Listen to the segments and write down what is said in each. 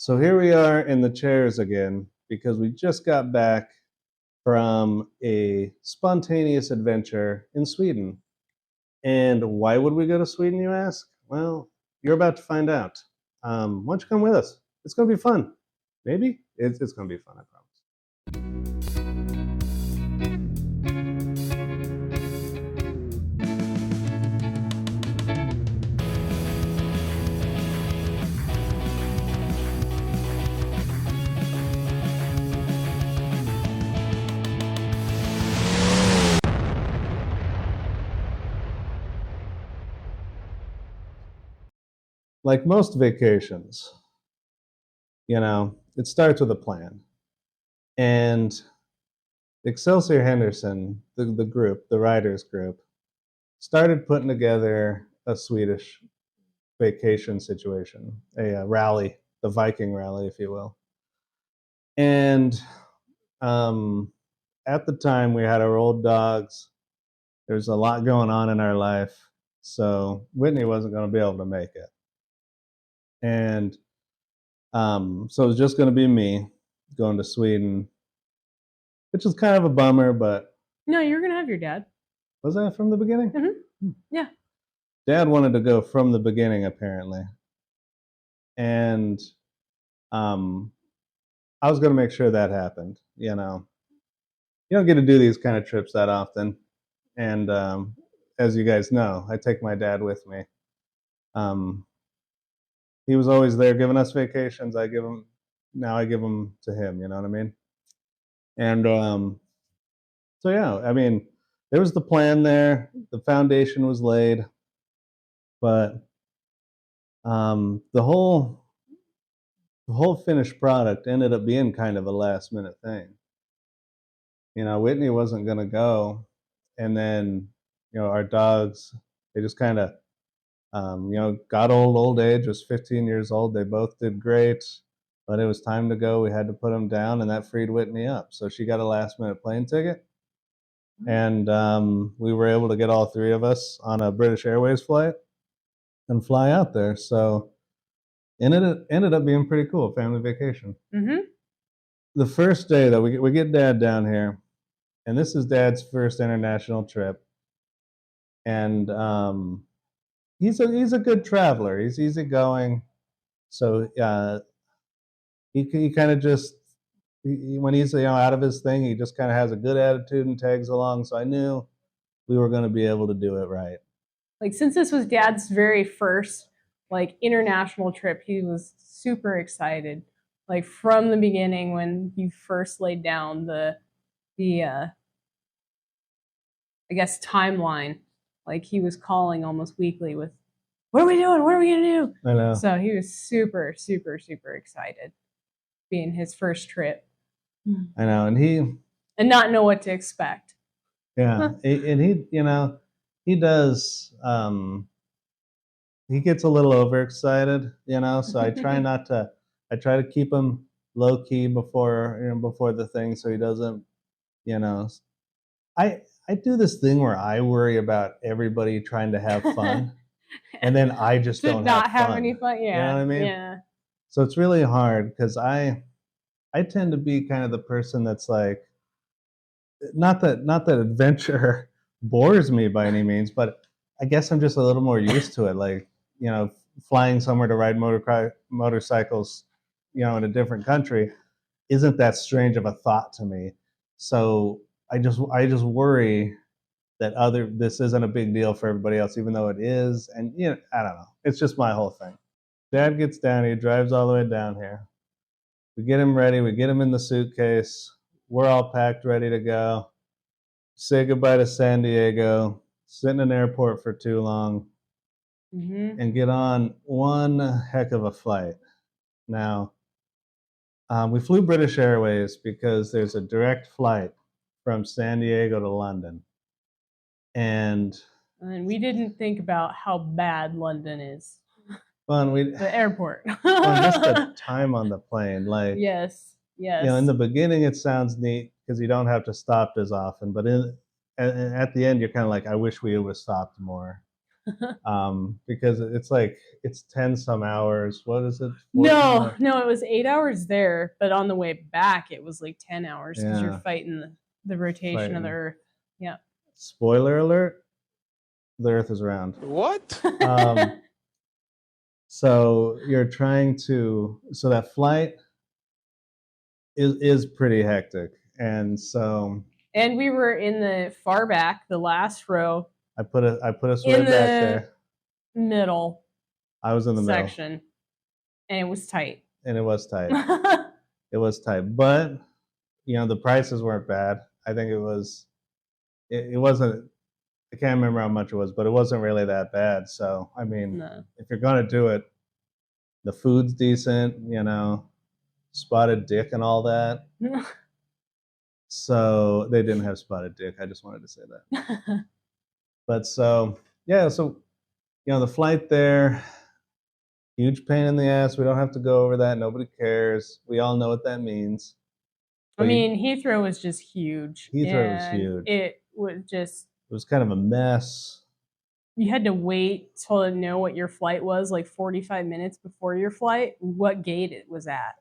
So here we are in the chairs again because we just got back from a spontaneous adventure in Sweden. And why would we go to Sweden, you ask? Well, you're about to find out. Why don't you come with us? It's going to be fun. Maybe? It's going to be fun, I promise. Like most vacations, it starts with a plan. And Excelsior Henderson, the group, the riders group, started putting together a Swedish vacation situation, a rally, the Viking rally, if you will. And at the time, we had our old dogs. There's a lot going on in our life. So Whitney wasn't going to be able to make it. And so it was just going to be me going to Sweden, which is kind of a bummer, but. No, you're going to have your dad. Was that from the beginning? Mm-hmm. Yeah. Dad wanted to go from the beginning, apparently. And I was going to make sure that happened. You don't get to do these kind of trips that often. And as you guys know, I take my dad with me. He was always there giving us vacations. Now I give them to him, you know what I mean? And so, yeah, I mean, there was the plan there. The foundation was laid. But the whole finished product ended up being kind of a last minute thing. Whitney wasn't going to go. And then, our dogs, they just kind of, got old age, was 15 years old. They both did great, but it was time to go. We had to put them down, and that freed Whitney up. So she got a last minute plane ticket. And we were able to get all three of us on a British Airways flight and fly out there. So it ended up being pretty cool, family vacation. Mm-hmm. The first day that we get Dad down here, and this is Dad's first international trip. And he's a good traveler. He's easygoing. So he kind of just when he's out of his thing, he just kind of has a good attitude and tags along. So I knew we were going to be able to do it right. Like, since this was Dad's very first international trip, he was super excited. Like, from the beginning, when he first laid down the I guess timeline, like he was calling almost weekly with, "What are we doing? What are we gonna do?" I know. So he was super, super, super excited, being his first trip. I know, and not know what to expect. Yeah, and he does. He gets a little overexcited, so I try not to. I try to keep him low key before the thing, so he doesn't. I do this thing where I worry about everybody trying to have fun, and then I just don't have any fun. Yeah, you know what I mean? Yeah. So it's really hard because I tend to be kind of the person that's like, not that adventure bores me by any means, but I guess I'm just a little more used to it. Like, flying somewhere to ride motorcycles, in a different country isn't that strange of a thought to me. So I just worry that this isn't a big deal for everybody else, even though it is. And I don't know. It's just my whole thing. Dad gets down, he drives all the way down here. We get him ready, we get him in the suitcase. We're all packed, ready to go. Say goodbye to San Diego, sit in an airport for too long, and get on one heck of a flight. Now, we flew British Airways because there's a direct flight from San Diego to London. And we didn't think about how bad London is. The airport. Just the time on the plane. Like, yes. In the beginning, it sounds neat because you don't have to stop as often. But at the end, you're kind of like, I wish we would have stopped more. Because it's 10 some hours. What is it? No, it was 8 hours there, but on the way back it was like 10 hours because Yeah. you're fighting the rotation of the Fighting. Earth. Yeah. Spoiler alert: the Earth is round. What? So you're trying to. So that flight is pretty hectic, and so. And we were in the far back, the last row. I put us in right the back there. Middle I was in the section, middle, and it was tight. and it was tight. It was tight, but the prices weren't bad. I think it was. It wasn't. I can't remember how much it was, but it wasn't really that bad. So I mean, No. if you're gonna do it, the food's decent. Spotted dick and all that. So they didn't have spotted dick. I just wanted to say that. But so yeah, so the flight there, huge pain in the ass. We don't have to go over that. Nobody cares. We all know what that means. I mean, Heathrow was just huge. Heathrow was huge. It was kind of a mess. You had to wait to know what your flight was, like 45 minutes before your flight, what gate it was at.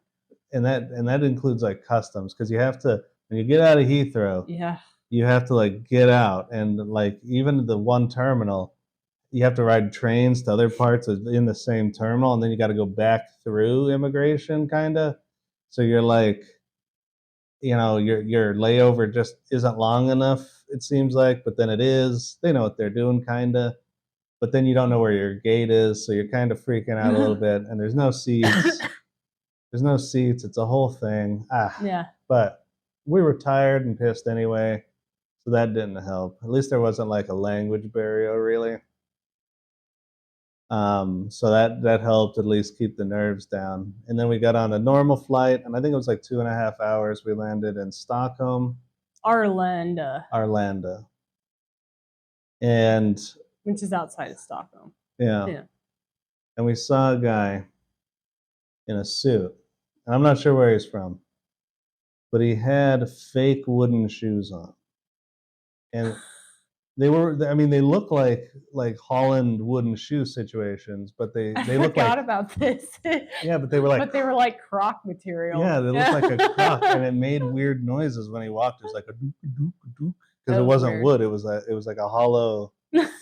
And that includes like customs, because you have to, when you get out of Heathrow, yeah, you have to like get out, and like even the one terminal, you have to ride trains to other parts in the same terminal, and then you got to go back through immigration, kind of. So you're like, your layover just isn't long enough, it seems like, but then it is. They know what they're doing, kind of. But then you don't know where your gate is, so you're kind of freaking out a little bit, and there's no seats. There's no seats. It's a whole thing. Yeah. But we were tired and pissed anyway, so that didn't help. At least there wasn't like a language barrier, really. So that helped at least keep the nerves down. And then we got on a normal flight, and I think it was like 2.5 hours. We landed in Stockholm. Arlanda. And which is outside of Stockholm. Yeah. And we saw a guy in a suit. And I'm not sure where he's from, but he had fake wooden shoes on. And they look like Holland wooden shoe situations, but they look forgot about this. Yeah, but they were like croc material. Yeah, they looked like a croc, and it made weird noises when he walked. It was like a dook dook dook, because it wasn't weird. Wood. It was like a hollow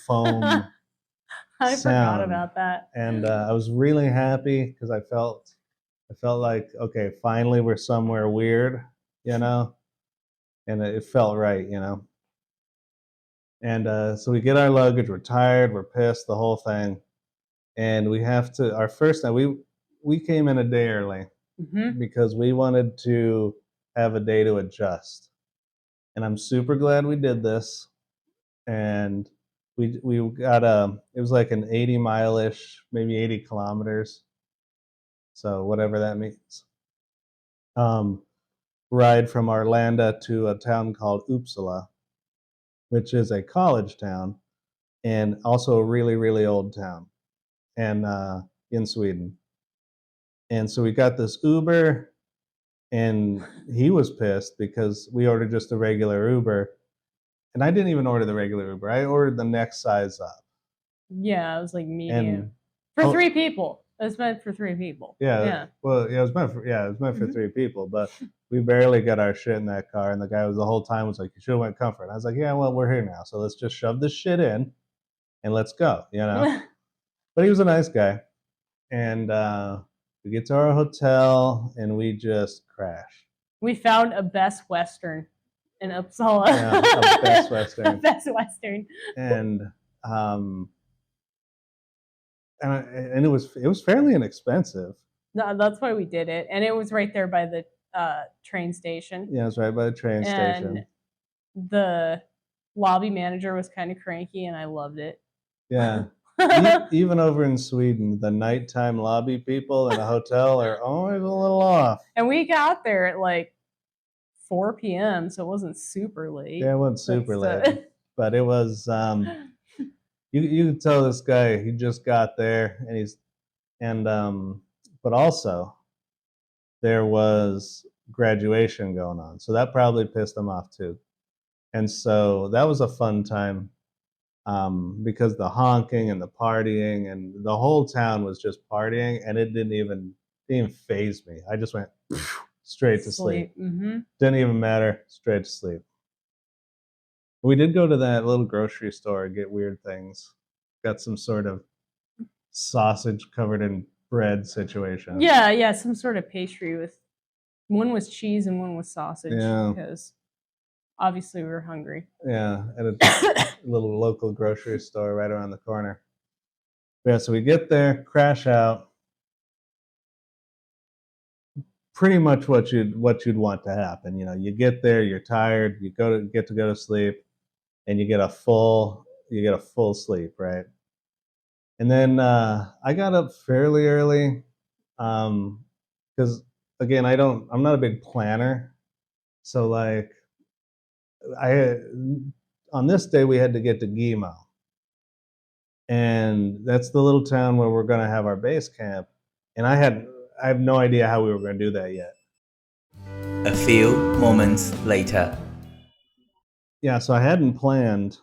foam. I forgot about that. And I was really happy because I felt like, okay, finally we're somewhere weird, and it felt right, And so we get our luggage. We're tired. We're pissed. The whole thing. And we have to. Our first night, we came in a day early because we wanted to have a day to adjust. And I'm super glad we did this. And we got it was like an 80 mile-ish, maybe 80 kilometers. So whatever that means. Ride from Arlanda to a town called Uppsala, which is a college town and also a really, really old town, and in Sweden. And so we got this Uber, and he was pissed because we ordered just a regular Uber. And I didn't even order the regular Uber. I ordered the next size up. Yeah, it was like medium. For 3 people. It was meant for 3 people. Yeah. Well, yeah, it was meant for 3 people, but we barely got our shit in that car, and the guy the whole time was like, "You should have went comfort." And I was like, "Yeah, well, we're here now, so let's just shove this shit in, and let's go," But he was a nice guy, and we get to our hotel, and we just crash. We found a Best Western in Uppsala. Yeah, a Best Western. A Best Western. And it was fairly inexpensive. No, that's why we did it, and it was right there by the train station. Yeah, it was right by the train station. The lobby manager was kind of cranky, and I loved it. Yeah. Even over in Sweden, the nighttime lobby people in a hotel are always a little off. And we got there at like 4 p.m., so it wasn't super late. Yeah, it wasn't super late, but it was. You could tell this guy, he just got there, but also there was graduation going on, so that probably pissed him off too. And so that was a fun time. because the honking and the partying and the whole town was just partying, and it didn't even faze me. I just went straight to sleep. Mm-hmm. Didn't even matter, straight to sleep. We did go to that little grocery store and get weird things. Got some sort of sausage covered in bread situation. Yeah, some sort of pastry with one was cheese and one was sausage because obviously we were hungry. Yeah, at a little local grocery store right around the corner. Yeah, so we get there, crash out. Pretty much what you'd want to happen. You know, you get there, you're tired, you get to go to sleep, and you get a full sleep, right? And then I got up fairly early because again, I'm not a big planner, so like on this day we had to get to Gimo, and that's the little town where we're going to have our base camp, and I have no idea how we were going to do that yet. A few moments later. Yeah, so I hadn't planned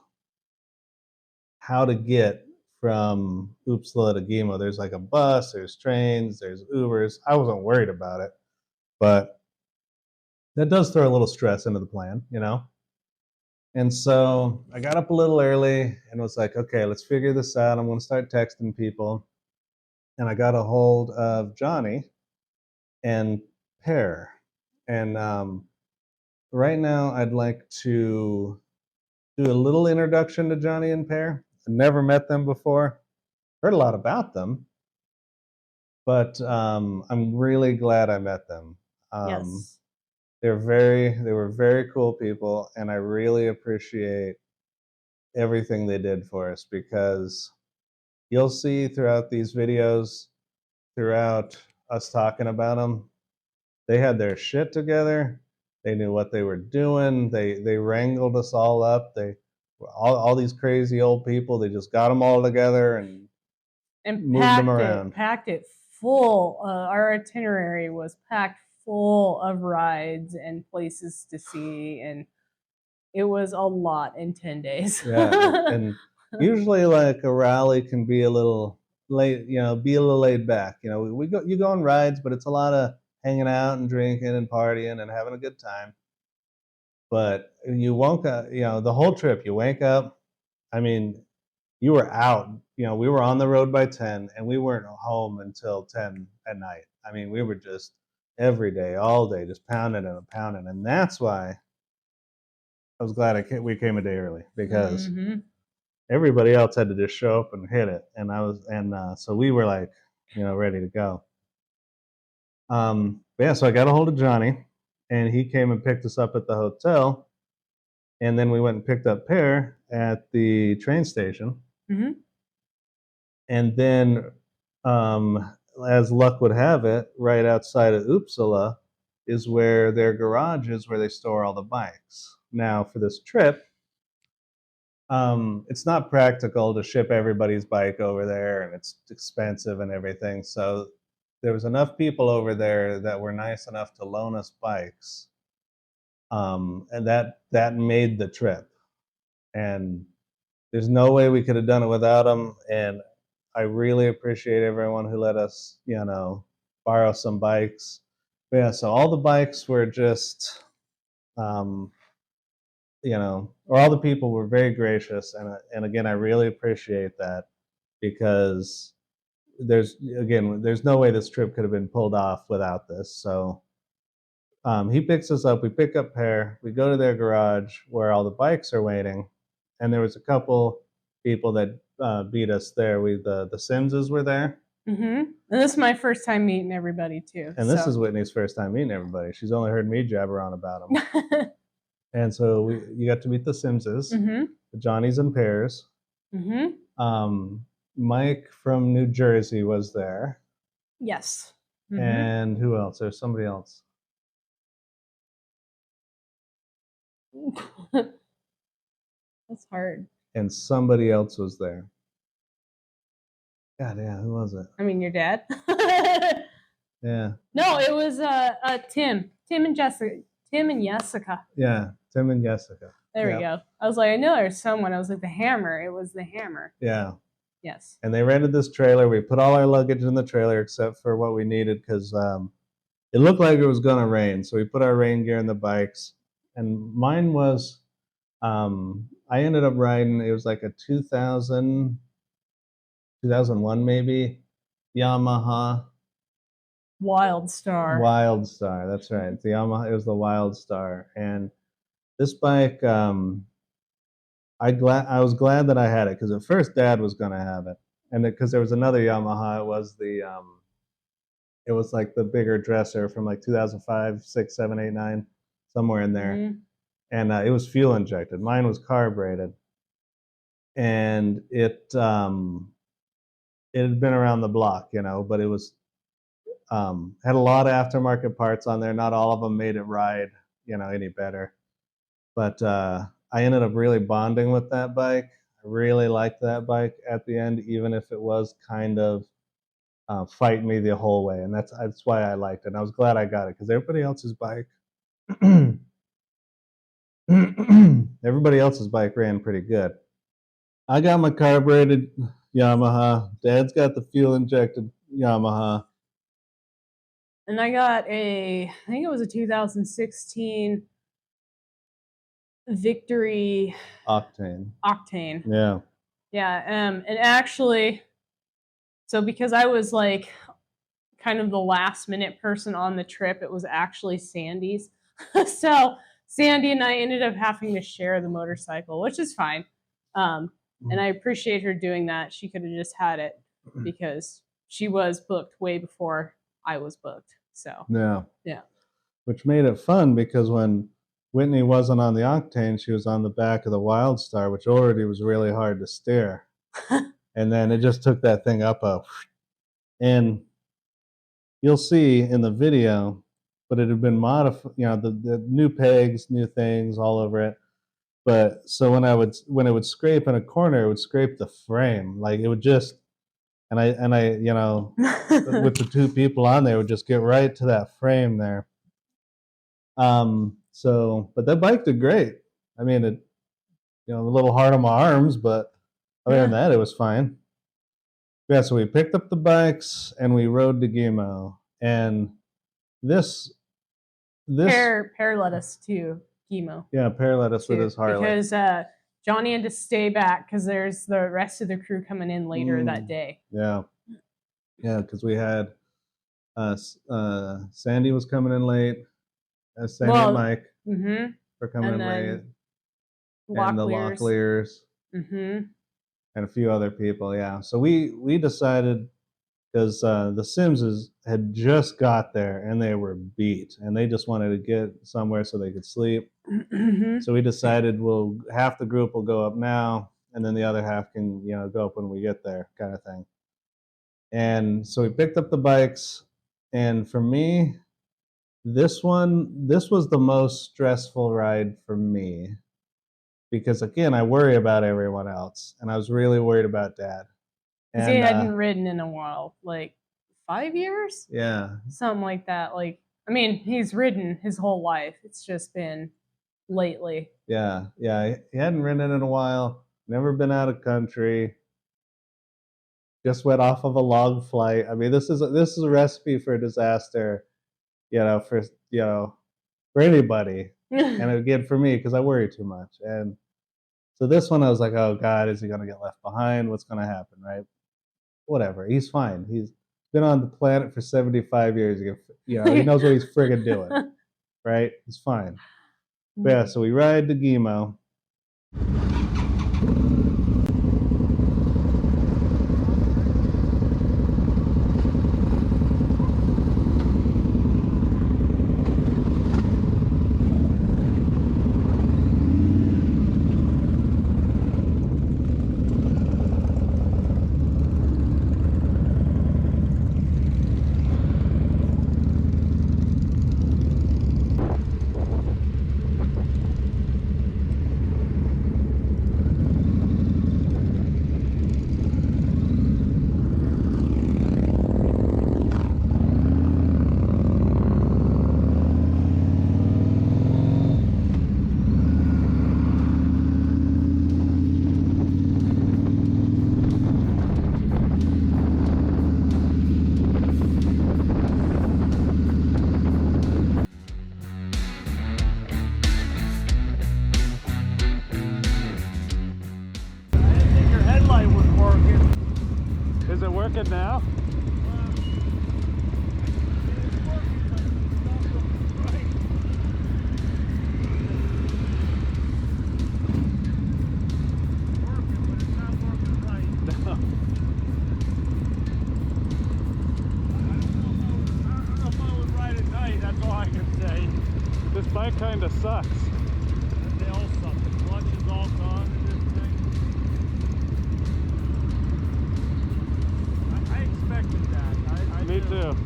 how to get from Uppsala to Gimo. There's like a bus, there's trains, there's Ubers. I wasn't worried about it, but that does throw a little stress into the plan, you know? And so I got up a little early and was like, okay, let's figure this out. I'm going to start texting people. And I got a hold of Johnny and Per. And right now I'd like to do a little introduction to Johnny and Per. I've never met them before. Heard a lot about them, but I'm really glad I met them. Yes. They were very cool people, and I really appreciate everything they did for us, because you'll see throughout these videos, throughout us talking about them, they had their shit together. They knew what they were doing. They wrangled us all up. They all these crazy old people. They just got them all together and moved them around. Packed it full. Our itinerary was packed full of rides and places to see, and it was a lot in 10 days. Yeah, and usually like a rally can be a little late, you know, be a little laid back. You know, you go on rides, but it's a lot of hanging out and drinking and partying and having a good time. But you won't, you know, the whole trip, you wake up, I mean, you were out, you know, we were on the road by 10 and we weren't home until 10 at night. I mean, we were just every day, all day, just pounding and pounding. And that's why I was glad we came a day early, because everybody else had to just show up and hit it. And so we were like, you know, ready to go. Yeah, so I got a hold of Johnny, and he came and picked us up at the hotel, and then we went and picked up Per at the train station. Mm-hmm. And then, as luck would have it, right outside of Uppsala is where their garage is, where they store all the bikes. Now, for this trip, it's not practical to ship everybody's bike over there, and it's expensive and everything. So there was enough people over there that were nice enough to loan us bikes, and that made the trip. And there's no way we could have done it without them. And I really appreciate everyone who let us, you know, borrow some bikes. But yeah, so all the bikes were just, you know, or all the people were very gracious, and again, I really appreciate that, because there's no way this trip could have been pulled off without this. So he picks us up, we pick up Per, we go to their garage where all the bikes are waiting, and there was a couple people that beat us there. The Simses were there. Mm-hmm. And this is my first time meeting everybody too. And this is Whitney's first time meeting everybody. She's only heard me jabber on about them. And so you got to meet the Simses, the Johnnies and Pairs. Mike from New Jersey was there. Yes. And who else? There's somebody else. That's hard. And somebody else was there. God, yeah, who was it? I mean, your dad. Yeah. No, it was Tim and Jessica. Tim and Jessica. Yeah, Tim and Jessica. There Yeah. we go. I was like, I know there's someone. I was like, the hammer. It was the hammer. Yeah. Yes. And they rented this trailer. We put all our luggage in the trailer except for what we needed because it looked like it was going to rain. So we put our rain gear in the bikes. And mine was, I ended up riding, it was like a 2001 maybe, Yamaha Wild Star. Wild Star. That's right. The Yamaha, it was the Wild Star. And this bike, I was glad that I had it because at first Dad was going to have it, and because there was another Yamaha, it was like the bigger dresser from like 2005, 6, 7, 8, 9, somewhere in there, Mhm. and it was fuel injected. Mine was carbureted, and it had been around the block, but it was had a lot of aftermarket parts on there. Not all of them made it ride, any better. But I ended up really bonding with that bike. I really liked that bike at the end, even if it was kind of fighting me the whole way. And that's why I liked it. And I was glad I got it because everybody else's bike, everybody else's bike ran pretty good. I got my carbureted Yamaha. Dad's got the fuel injected Yamaha. And I got I think it was a 2016 Victory Octane. Yeah. Yeah. And actually, so because I was like kind of the last minute person on the trip, it was actually Sandy's. So Sandy and I ended up having to share the motorcycle, which is fine. And I appreciate her doing that. She could have just had it because she was booked way before I was booked. So yeah. Which made it fun because when Whitney wasn't on the Octane, she was on the back of the Wild Star, which already was really hard to steer. And then it just took that thing up. And you'll see in the video, but it had been modified, the new pegs, new things all over it. But so when it would scrape in a corner, it would scrape the frame. Like it would just, and I with the two people on there, would just get right to that frame there. But that bike did great. I mean, it, a little hard on my arms, but other than that, it was fine. Yeah, so we picked up the bikes and we rode to Gimo, and this Pear led us to Gimo. Yeah, Pear led us with his Harley because Johnny had to stay back because there's the rest of the crew coming in later that day. Yeah, because we had Sandy was coming in late. Sandy and Mike were coming in late. And the Locklears. And a few other people, yeah. So we decided, because the Simses had just got there and they were beat, and they just wanted to get somewhere so they could sleep. So we decided, half the group will go up now, and then the other half can go up when we get there, kind of thing. And so we picked up the bikes, and for me, this was the most stressful ride for me. Because again, I worry about everyone else, and I was really worried about Dad. Because he hadn't ridden in a while, like 5 years? Yeah. Something like that. Like, I mean, he's ridden his whole life. It's just been lately. Yeah. He hadn't ridden in a while, never been out of country, just went off of a long flight. I mean, this is a recipe for a disaster, for anybody. And again, for me, because I worry too much. And so this one, I was like, oh God, is he going to get left behind? What's going to happen, right? Whatever. He's fine. He's been on the planet for 75 years. He knows what he's friggin' doing, right? He's fine. But yeah, so we ride to Gimo. good now? This bike kind of sucks. They all suck. The clutch is all gone in this thing. I expected that. Me do. too.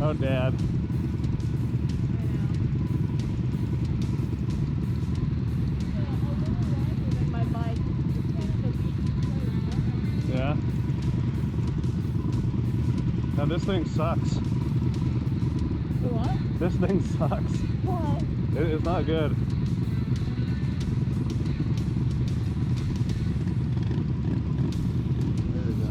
Oh, Dad. Yeah. Now this thing sucks. What? This thing sucks. What? It's not good. There we go.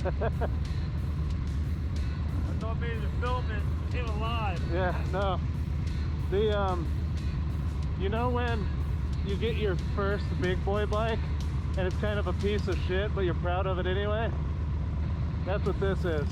I thought maybe the filament came alive. Yeah, no. The you know when you get your first big boy bike and it's kind of a piece of shit, but you're proud of it anyway? That's what this is.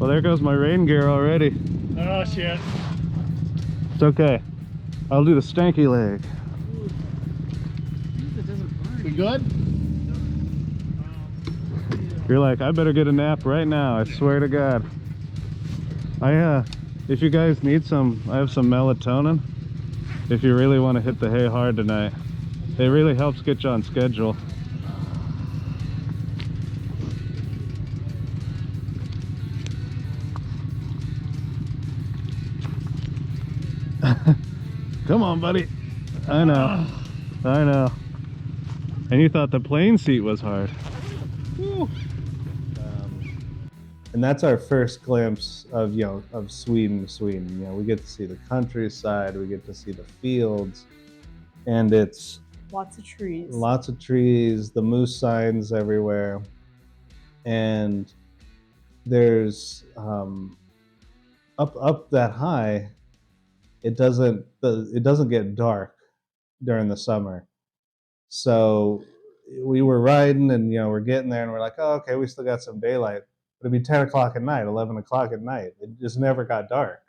Well, there goes my rain gear already. Oh shit. It's okay. I'll do the stanky leg. It doesn't burn. We good? You're like, I better get a nap right now. I swear to God. If you guys need some, I have some melatonin. If you really want to hit the hay hard tonight, it really helps get you on schedule. Come on, buddy. I know. I know. And you thought the plane seat was hard. And that's our first glimpse of, you know, of Sweden. You know, we get to see the countryside, we get to see the fields, and it's Lots of trees. lots of trees, the moose signs everywhere, and there's up that high. It doesn't get dark during the summer, so we were riding, and you know, we're getting there, and we're like, oh, okay, we still got some daylight. But it'd be 10 o'clock at night, 11 o'clock at night. It just never got dark.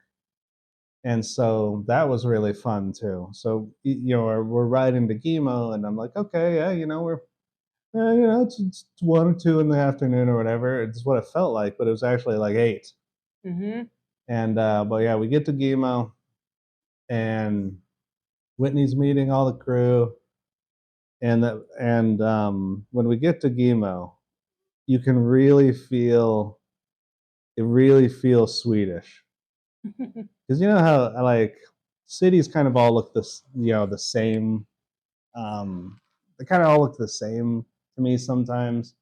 And so that was really fun too. So, you know, we're riding to Gimo, and I'm like, okay, yeah, you know, you know, it's 1 or 2 in the afternoon or whatever. It's what it felt like, but it was actually like 8. Mm-hmm. And, but yeah, we get to Gimo, and Whitney's meeting all the crew. And when we get to Gimo, you can really feel, it really feels Swedish. Because you know how like cities kind of all look this, you know, the same. They kind of all look the same to me sometimes.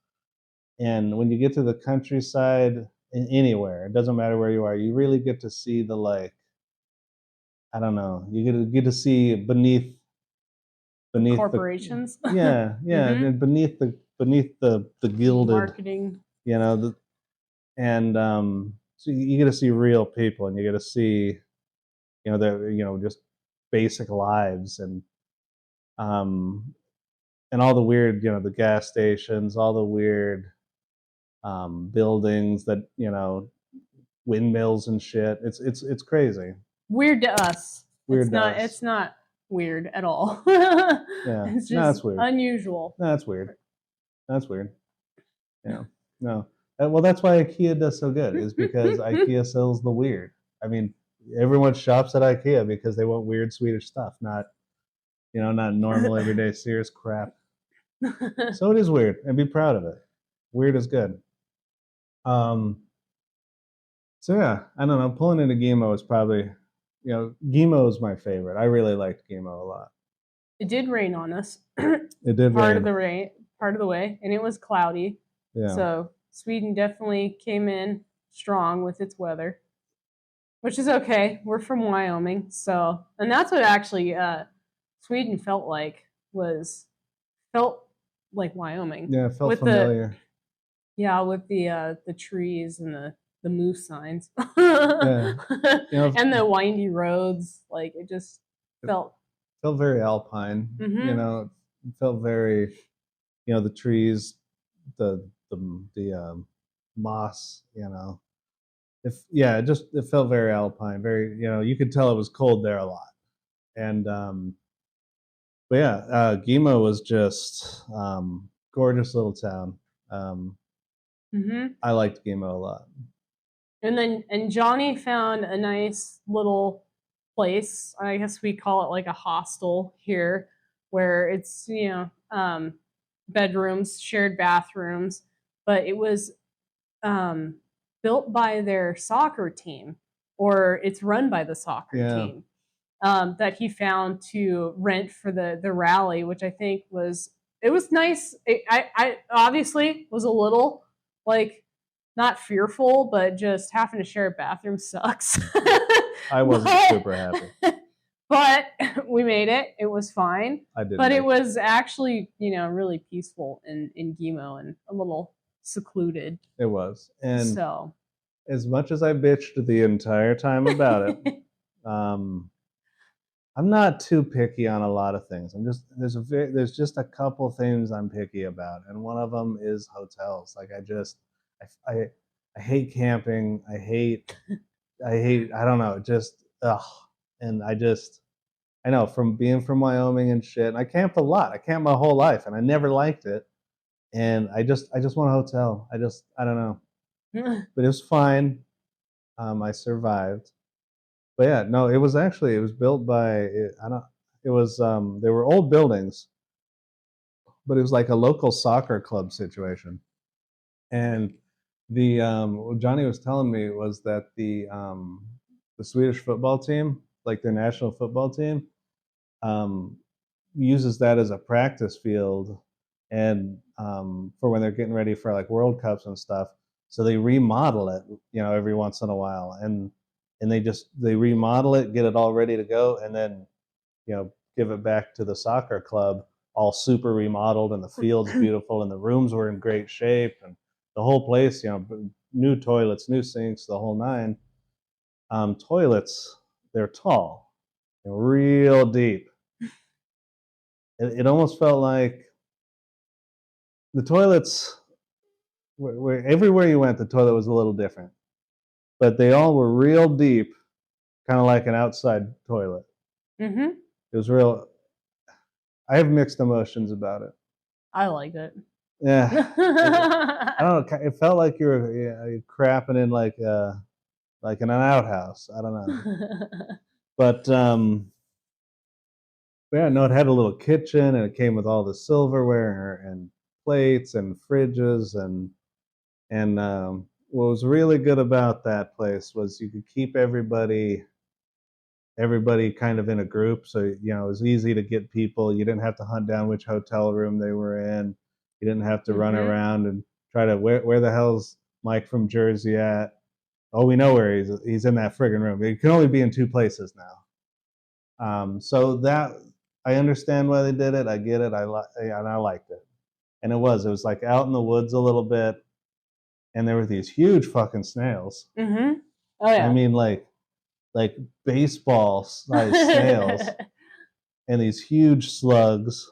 And when you get to the countryside, anywhere, it doesn't matter where you are, you really get to see the, like, I don't know, you get to see beneath Corporations. Yeah, Mhm. and beneath the gilded Marketing. you know, and so you get to see real people, and you get to see, you know, just basic lives, and all the weird, you know, the gas stations, all the weird buildings that, you know, windmills and shit. It's crazy. Weird to us. Weird It's to not. us. It's not weird at all. Yeah. It's just No, it's weird. unusual. No, that's weird. That's weird. Yeah. No. Well, that's why IKEA does so good, is because IKEA sells the weird. I mean, everyone shops at IKEA because they want weird Swedish stuff, not, you know, not normal everyday Sears crap. So it is weird, and be proud of it. Weird is good. So yeah, I don't know. Pulling into Gimo is probably, you know, Gimo is my favorite. I really liked Gimo a lot. It did rain on us. It did part rain. of the rain, part of the way, and it was cloudy. Yeah. So Sweden definitely came in strong with its weather, which is okay. We're from Wyoming, so, and that's what actually Sweden felt like Wyoming. Yeah, it felt with familiar. With the trees and the moose signs. Yeah. You know, and the windy roads, like it just felt very alpine. Mhm. You know, it felt very, you know, the trees, the moss, you know. It felt very alpine, very, you know, you could tell it was cold there a lot. And but yeah, Gimo was just gorgeous little town. Mhm. I liked Gimo a lot. And Johnny found a nice little place. I guess we call it like a hostel here, where it's, you know, bedrooms, shared bathrooms, but it was built by their soccer team, or it's run by the soccer team, that he found to rent for the rally, which I think was nice. I obviously was a little like not fearful, but just having to share a bathroom sucks. I wasn't super happy. But we made it. It was fine. I did. But it was actually, you know, really peaceful in Gimo and a little secluded. It was. And so, as much as I bitched the entire time about it, I'm not too picky on a lot of things. There's just a couple things I'm picky about, and one of them is hotels. Like I hate camping. I hate. I don't know. Just ugh. And I know from being from Wyoming and shit. And I camped a lot. I camped my whole life, and I never liked it. And I just want a hotel. I don't know. But it was fine. I survived. But yeah, no, it was built by I don't. It was they were old buildings, but it was like a local soccer club situation. And what Johnny was telling me was that the Swedish football team, like their national football team, um, uses that as a practice field, and for when they're getting ready for like World Cups and stuff. So they remodel it, every once in a while, and they remodel it, get it all ready to go, and then give it back to the soccer club, all super remodeled, and the field's beautiful, and the rooms were in great shape, and the whole place, new toilets, new sinks, the whole nine. Toilets, they're tall and real deep. It almost felt like the toilets were everywhere you went. The toilet was a little different, but they all were real deep, kind of like an outside toilet. Mm-hmm. It was real. I have mixed emotions about it. I liked it. Yeah, I don't know. It felt like you were crapping in like in an outhouse. I don't know, but yeah, no, it had a little kitchen, and it came with all the silverware and plates and fridges, and what was really good about that place was you could keep everybody kind of in a group, so it was easy to get people. You didn't have to hunt down which hotel room they were in. You didn't have to run around and try to where the hell's Mike from Jersey at? Oh, we know where he's in that friggin' room. He can only be in two places now. So that I understand why they did it. I get it. And I liked it. And it was like out in the woods a little bit, and there were these huge fucking snails. Mm-hmm. Oh yeah. I mean, like baseball sized snails, and these huge slugs,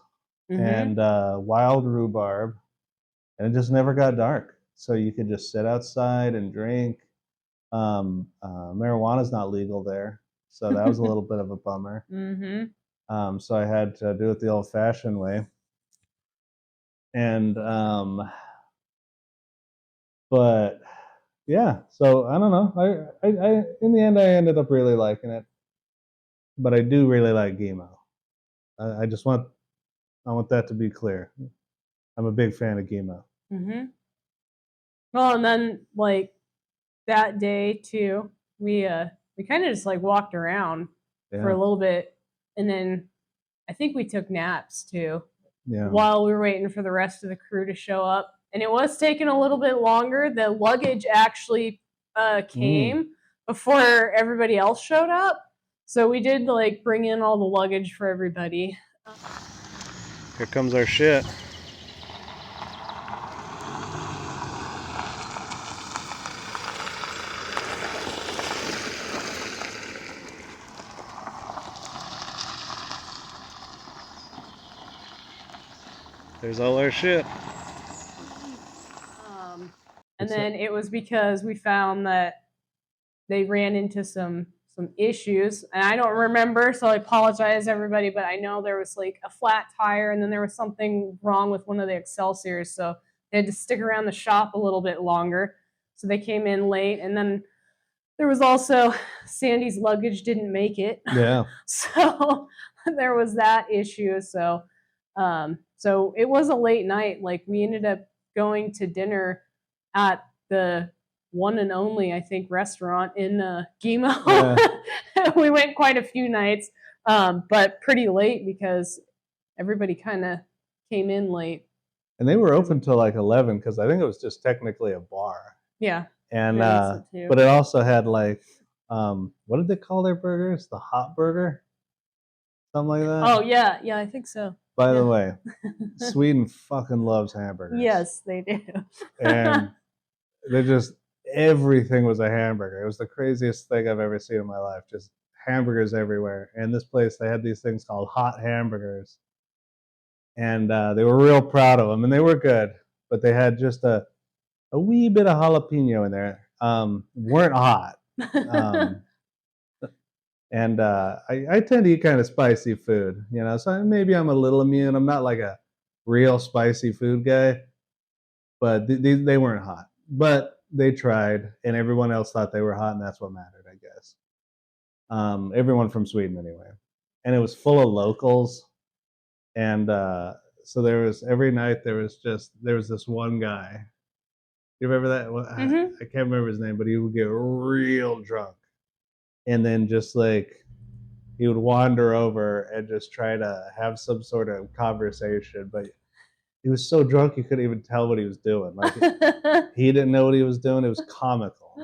and wild rhubarb, and it just never got dark. So you could just sit outside and drink. Marijuana's not legal there, so that was a little bit of a bummer. So I had to do it the old-fashioned way, and but yeah. So I don't know. I in the end I ended up really liking it, but I do really like Gimo. I want that to be clear. I'm a big fan of Gimo. Well, and then like that day too, we kind of just like walked around for a little bit, and then I think we took naps too while we were waiting for the rest of the crew to show up. And it was taking a little bit longer. The luggage actually came before everybody else showed up, so we did like bring in all the luggage for everybody. Here comes our shit. There's all our shit. And then it was because we found that they ran into some issues, and I don't remember, so I apologize everybody, but I know there was like a flat tire, and then there was something wrong with one of the Excelsiors, so they had to stick around the shop a little bit longer. So they came in late, and then there was also Sandy's luggage didn't make it. Yeah. So there was that issue. So so it was a late night. Like we ended up going to dinner at the one and only, I think, restaurant in Gimo. Yeah. We went quite a few nights, but pretty late because everybody kind of came in late. And they were open till like 11 because I think it was just technically a bar. Yeah. And but it also had like what did they call their burgers? The hot burger, something like that. Oh yeah, I think so. By the way, Sweden fucking loves hamburgers. Yes, they do. And they just everything was a hamburger. It was the craziest thing I've ever seen in my life. Just hamburgers everywhere. And this place, they had these things called hot hamburgers, and they were real proud of them, and they were good. But they had just a wee bit of jalapeno in there. Weren't hot. And I tend to eat kind of spicy food, you know, so maybe I'm a little immune. I'm not like a real spicy food guy, but they weren't hot. But they tried, and everyone else thought they were hot, and that's what mattered, I guess. Everyone from Sweden, anyway. And it was full of locals. And so there was, every night there was this one guy. You remember that? Mm-hmm. I can't remember his name, but he would get real drunk. And then just like, he would wander over and just try to have some sort of conversation, but he was so drunk you couldn't even tell what he was doing. Like he didn't know what he was doing. It was comical.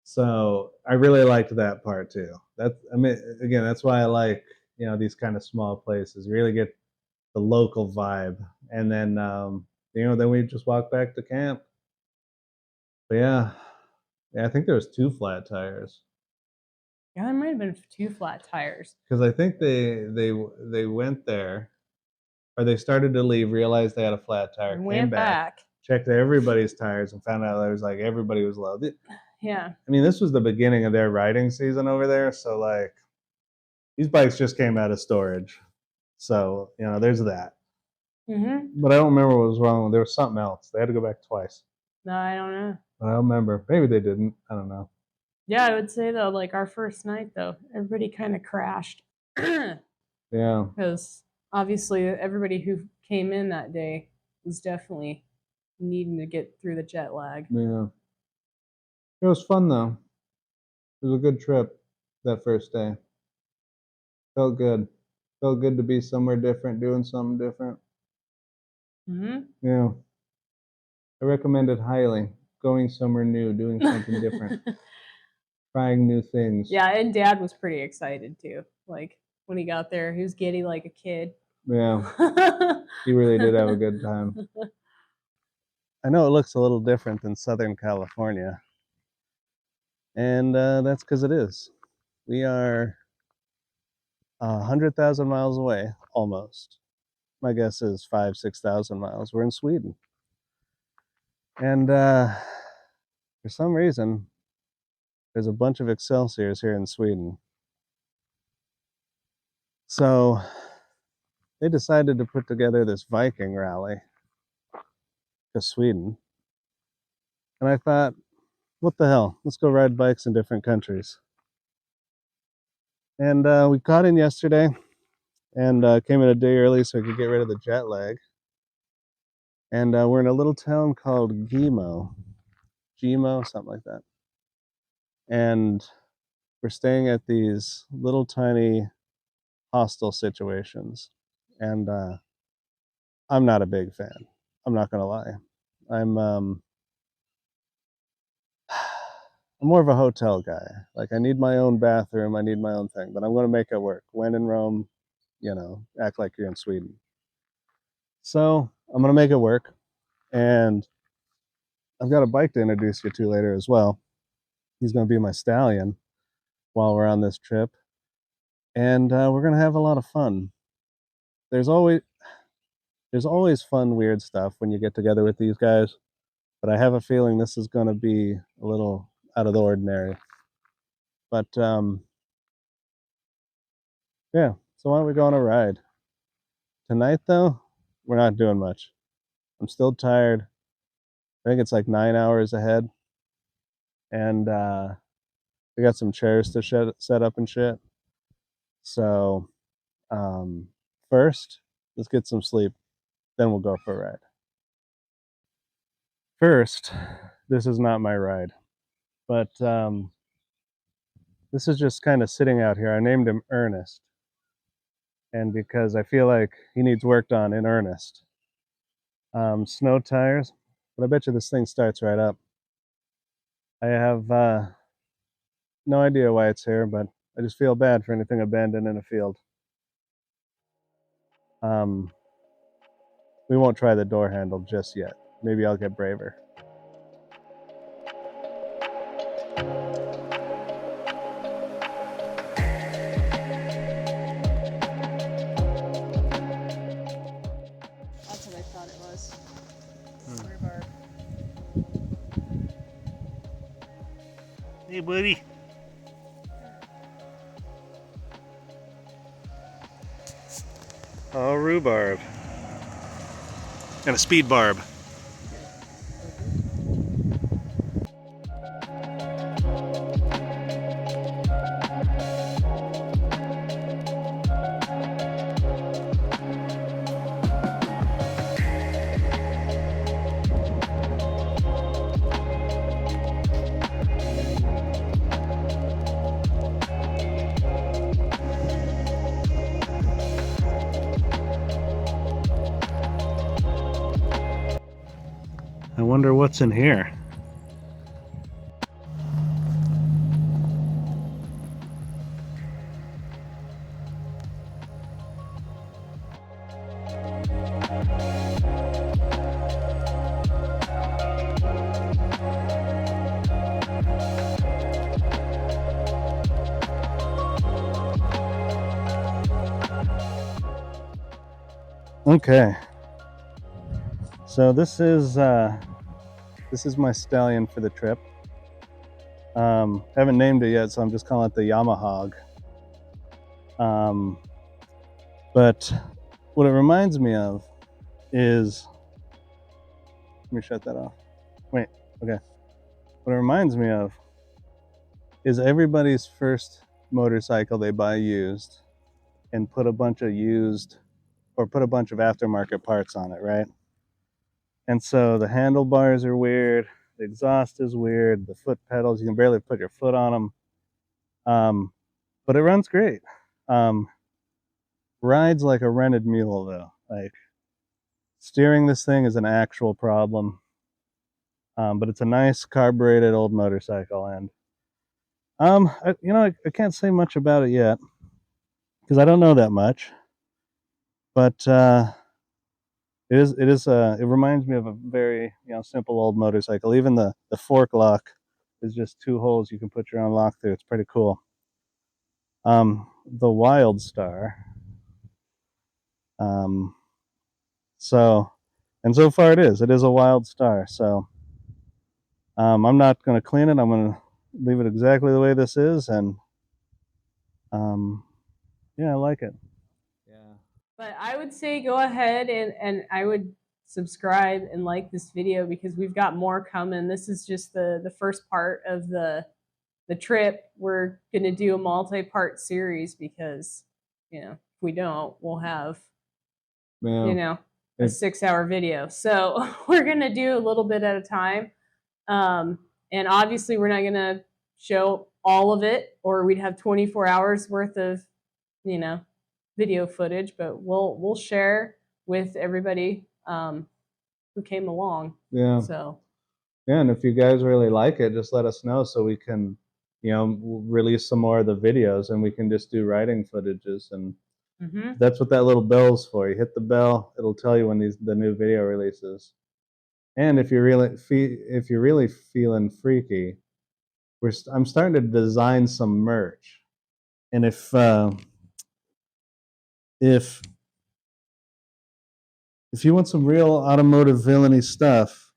So I really liked that part too. Again, that's why I like, you know, these kind of small places. You really get the local vibe, and then then we just walked back to camp. But yeah, I think there was 2 flat tires. Yeah, there might have been 2 flat tires. Because I think they went there, or they started to leave, realized they had a flat tire, came back, checked everybody's tires, and found out there was like everybody was low. Yeah. I mean, this was the beginning of their riding season over there, so like these bikes just came out of storage. So, you know, there's that. Mm-hmm. But I don't remember what was wrong. There was something else. They had to go back twice. No, I don't know. I don't remember. Maybe they didn't. I don't know. Yeah, I would say though, like our first night though, everybody kind of crashed. Yeah. Because obviously everybody who came in that day was definitely needing to get through the jet lag. Yeah. It was fun though. It was a good trip that first day. Felt good. Felt good to be somewhere different, doing something different. Mm-hmm. Yeah. I recommend it highly. Going somewhere new, doing something different, trying new things. Yeah, and Dad was pretty excited too. Like when he got there, he was giddy like a kid. Yeah. He really did have a good time. I know it looks a little different than Southern California. And that's because it is. We are 100,000 miles away, almost. My guess is 5,000 to 6,000 miles. We're in Sweden. And for some reason, there's a bunch of Excelsiors here in Sweden. So they decided to put together this Viking rally to Sweden. And I thought, what the hell? Let's go ride bikes in different countries. And we got in yesterday and came in a day early so we could get rid of the jet lag. And we're in a little town called Gimo, something like that. And we're staying at these little tiny hostel situations. And I'm not a big fan. I'm not gonna lie. I'm more of a hotel guy. Like I need my own bathroom, I need my own thing, but I'm gonna make it work. When in Rome, you know, act like you're in Sweden. So I'm gonna make it work. And I've got a bike to introduce you to later as well. He's gonna be my stallion while we're on this trip. And we're gonna have a lot of fun. There's always fun, weird stuff when you get together with these guys, but I have a feeling this is gonna be a little out of the ordinary. But yeah, so why don't we go on a ride? Tonight though, we're not doing much. I'm still tired. I think it's like 9 hours ahead. And we got some chairs to set up and shit. So first, let's get some sleep. Then we'll go for a ride. First, this is not my ride. But this is just kind of sitting out here. I named him Ernest. And because I feel like he needs work done in earnest. Snow tires. But I bet you this thing starts right up. I have no idea why it's here, but I just feel bad for anything abandoned in a field. We won't try the door handle just yet. Maybe I'll get braver. That's what I thought it was. Hey, buddy. Oh, rhubarb. And a speed barb. I wonder what's in here. Okay. So this is my stallion for the trip. Haven't named it yet, so I'm just calling it the Yamaha. But what it reminds me of is, let me shut that off. Wait, okay. What it reminds me of is everybody's first motorcycle they buy used and put a bunch of aftermarket parts on it, right? And so the handlebars are weird, the exhaust is weird, the foot pedals, you can barely put your foot on them. But it runs great. Rides like a rented mule though. Like, steering this thing is an actual problem. But it's a nice carbureted old motorcycle, and I can't say much about it yet because I don't know that much. But it reminds me of a very simple old motorcycle. Even the fork lock is just two holes you can put your own lock through. It's pretty cool. The Wild Star. So far it is a Wild Star. So I'm not going to clean it. I'm going to leave it exactly the way this is, and yeah, I like it. Yeah. But I would say go ahead and I would subscribe and like this video because we've got more coming. This is just the first part of the trip. We're going to do a multi-part series because, if we don't, we'll have, a 6-hour video. So we're going to do a little bit at a time. And obviously we're not going to show all of it or we'd have 24 hours worth of, video footage, but we'll share with everybody who came along. Yeah. So. Yeah, and if you guys really like it, just let us know so we can, release some more of the videos and we can just do riding footages. And that's what that little bell's for. You hit the bell, it'll tell you when the new video releases. And if you're really feeling freaky, I'm starting to design some merch. And if you want some real automotive villainy stuff,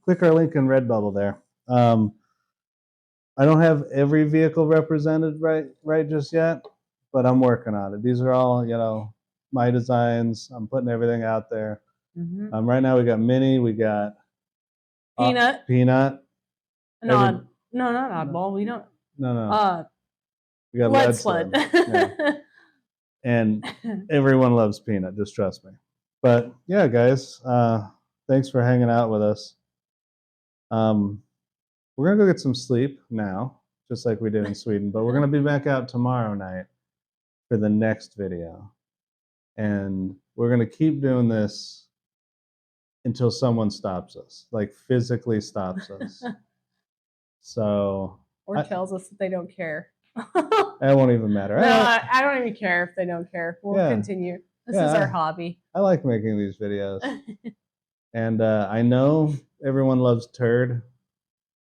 click our link in Redbubble there. I don't have every vehicle represented right just yet, but I'm working on it. These are all, my designs. I'm putting everything out there. Right now we got Minnie, we got Peanut. No, not Oddball. We don't. No. We got Lead Sled. Yeah. And everyone loves Peanut, just trust me. But yeah, guys, thanks for hanging out with us. We're gonna go get some sleep now, just like we did in Sweden, but we're gonna be back out tomorrow night for the next video. And we're gonna keep doing this until someone stops us, like physically stops us. So or tells us that they don't care. That won't even matter. No, I don't even care if they don't care. We'll continue. This is our hobby. I like making these videos. And I know everyone loves turd.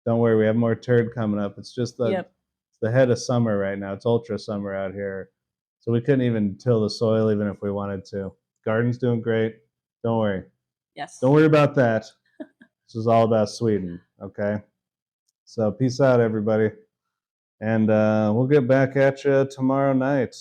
Don't worry, we have more turd coming up. It's just it's the head of summer right now. It's ultra summer out here. So we couldn't even till the soil even if we wanted to. Garden's doing great. Don't worry. Yes. Don't worry about that. This is all about Sweden, okay? So peace out, everybody. And we'll get back at you tomorrow night.